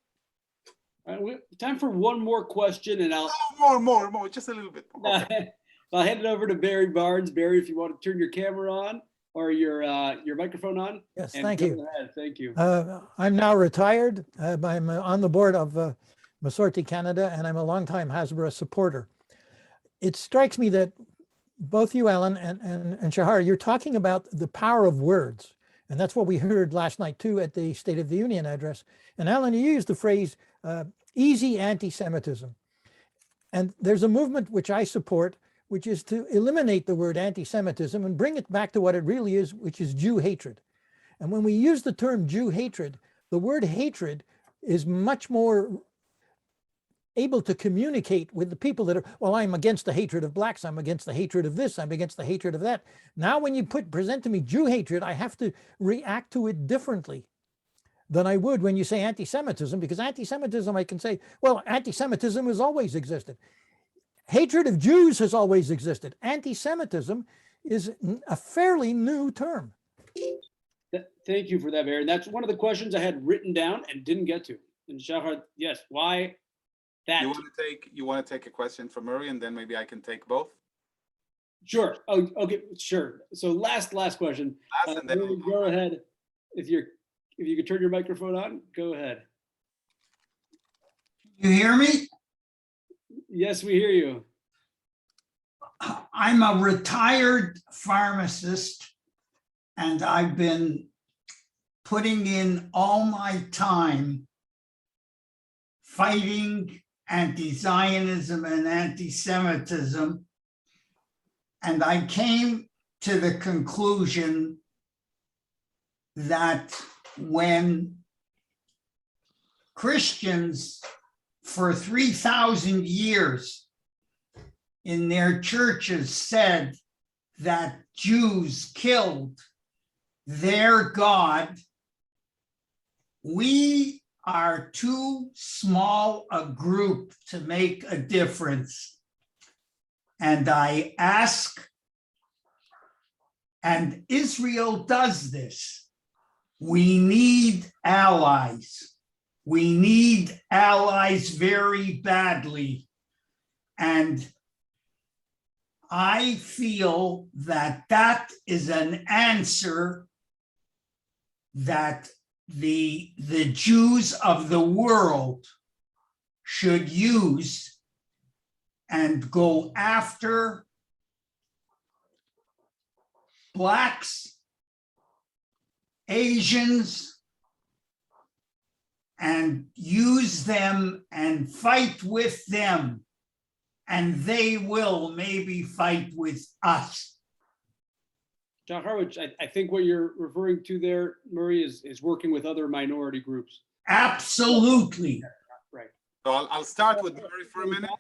Time for one more question, and I'll more, just a little bit. Okay. I'll hand it over to Barry Barnes. Barry, if you want to turn your camera on or your microphone on. Yes, And thank go you. ahead. Thank you. I'm now retired. I'm on the board of Masorti Canada, and I'm a longtime Hasbara supporter. It strikes me that both you, Alan, and Shahar, you're talking about the power of words. And that's what we heard last night, too, at the State of the Union address. And Alan, you used the phrase easy anti-Semitism. And there's a movement which I support, which is to eliminate the word anti-Semitism and bring it back to what it really is, which is Jew hatred. And when we use the term Jew hatred, the word hatred is much more able to communicate with the people that are, well, I'm against the hatred of blacks, I'm against the hatred of this, I'm against the hatred of that. Now, when you present to me Jew hatred, I have to react to it differently than I would when you say anti-Semitism, because anti-Semitism, I can say, well, anti-Semitism has always existed. Hatred of Jews has always existed. Anti-Semitism is a fairly new term. Thank you for that, Barry. And that's one of the questions I had written down and didn't get to. And Shahar, yes, why that? You want to take a question from Murray, and then maybe I can take both? Sure. Oh, okay, sure. So last question. Last, and then Murray, go ahead. If you could turn your microphone on, go ahead. You hear me? Yes, we hear you. I'm a retired pharmacist, and I've been putting in all my time fighting anti-Zionism and anti-Semitism. And I came to the conclusion that when Christians for 3,000 years in their churches said that Jews killed their God, we are too small a group to make a difference. And I ask, and Israel does this, we need allies. We need allies very badly. And I feel that that is an answer that the Jews of the world should use and go after blacks, Asians, and use them and fight with them, and they will maybe fight with us. Shahar, which I think what you're referring to there, Murray, is working with other minority groups. Absolutely. Right. So I'll start with Murray for a minute.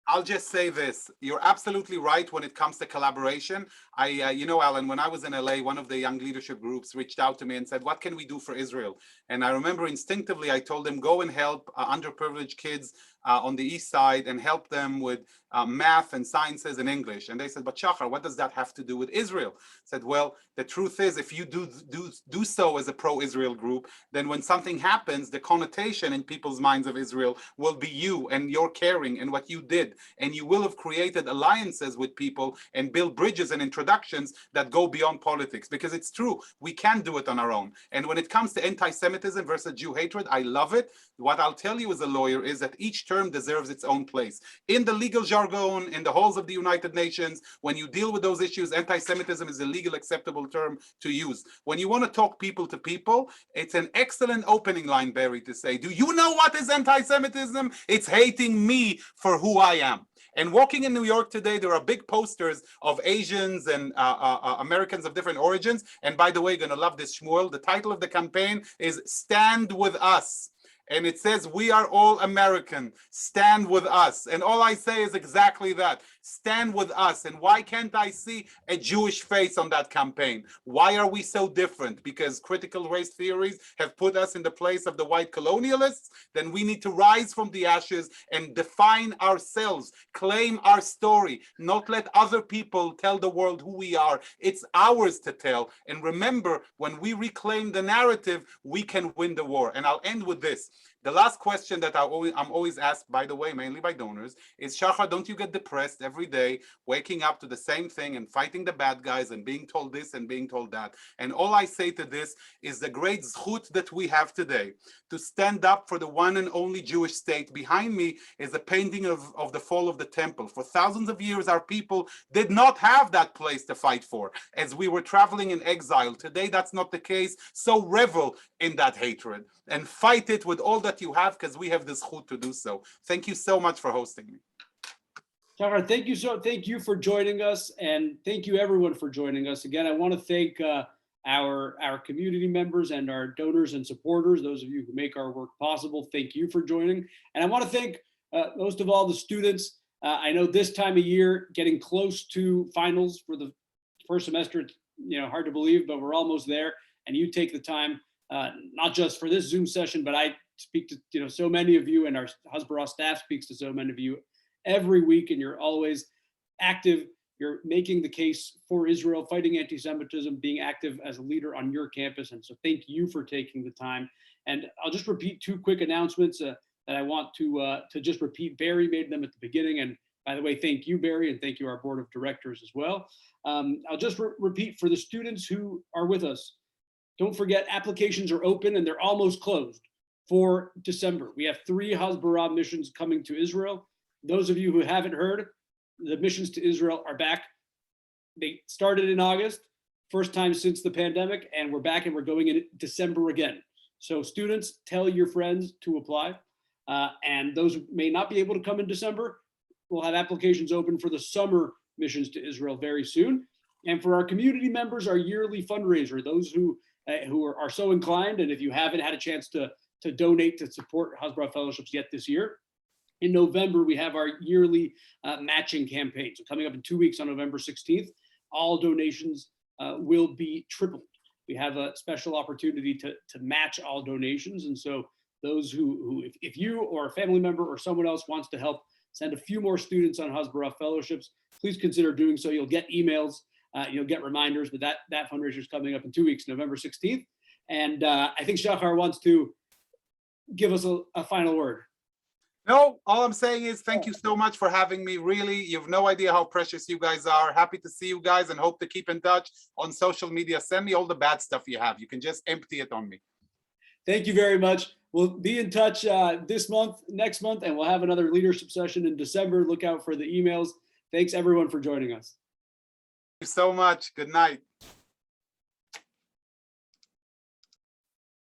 I'll just say this. You're absolutely right when it comes to collaboration. You know, Alan, when I was in LA, one of the young leadership groups reached out to me and said, what can we do for Israel? And I remember instinctively, I told them, go and help underprivileged kids on the East Side and help them with math and sciences and English. And they said, but Shahar, what does that have to do with Israel? I said, well, the truth is, if you do so as a pro-Israel group, then when something happens, the connotation in people's minds of Israel will be you and your caring and what you did. And you will have created alliances with people and build bridges and introductions that go beyond politics. Because it's true, we can do it on our own. And when it comes to anti-Semitism versus Jew hatred, I love it. What I'll tell you as a lawyer is that each term deserves its own place. In the legal jargon, in the halls of the United Nations, when you deal with those issues, anti-Semitism is a legal acceptable term to use. When you want to talk people to people, it's an excellent opening line, Barry, to say, do you know what is anti-Semitism? It's hating me for who I am. And walking in New York today, there are big posters of Asians and Americans of different origins. And by the way, you're going to love this, Shmuel. The title of the campaign is Stand With Us. And it says, we are all American, stand with us. And all I say is exactly that, stand with us. And why can't I see a Jewish face on that campaign? Why are we so different? Because critical race theories have put us in the place of the white colonialists? Then we need to rise from the ashes and define ourselves, claim our story, not let other people tell the world who we are. It's ours to tell. And remember, when we reclaim the narrative, we can win the war. And I'll end with this. The last question that I'm always asked, by the way, mainly by donors, is, Shahar, don't you get depressed every day, waking up to the same thing and fighting the bad guys and being told this and being told that? And all I say to this is the great zchut that we have today to stand up for the one and only Jewish state. Behind me is a painting of the fall of the temple. For thousands of years, our people did not have that place to fight for as we were traveling in exile. Today, that's not the case. So revel in that hatred and fight it with all that you have, because we have the zchut to do so. Thank you so much for hosting me. Shahar, thank you for joining us, and thank you everyone for joining us. Again, I want to thank our community members and our donors and supporters, those of you who make our work possible. Thank you for joining. And I want to thank most of all the students. I know this time of year, getting close to finals for the first semester, it's hard to believe, but we're almost there. And you take the time, not just for this Zoom session, but I speak to so many of you, and our Hasbara staff speaks to so many of you every week, and you're always active. You're making the case for Israel, fighting anti-Semitism, being active as a leader on your campus. And so thank you for taking the time. And I'll just repeat two quick announcements that I want to just repeat. Barry made them at the beginning. And by the way, thank you, Barry, and thank you, our board of directors as well. I'll just repeat for the students who are with us. Don't forget, applications are open and they're almost closed for December. We have 3 Hasbara missions coming to Israel. Those of you who haven't heard, the missions to Israel are back. They started in August, first time since the pandemic, and we're back and we're going in December again. So students, tell your friends to apply. And those who may not be able to come in December, we'll have applications open for the summer missions to Israel very soon. And for our community members, our yearly fundraiser, those who are so inclined, and if you haven't had a chance to donate to support Hasbara Fellowships yet this year, in November, we have our yearly matching campaign. So coming up in 2 weeks on November 16th, all donations will be tripled. We have a special opportunity to match all donations. And so those who if you or a family member or someone else wants to help send a few more students on Hasbara Fellowships, please consider doing so. You'll get emails, you'll get reminders, but that fundraiser is coming up in 2 weeks, November 16th. And I think Shahar wants to give us a final word. No, all I'm saying is thank you so much for having me. Really, you've no idea how precious you guys are. Happy to see you guys and hope to keep in touch on social media. Send me all the bad stuff you have. You can just empty it on me. Thank you very much. We'll be in touch this month, next month, and we'll have another leadership session in December. Look out for the emails. Thanks everyone for joining us. Thank you so much. Good night.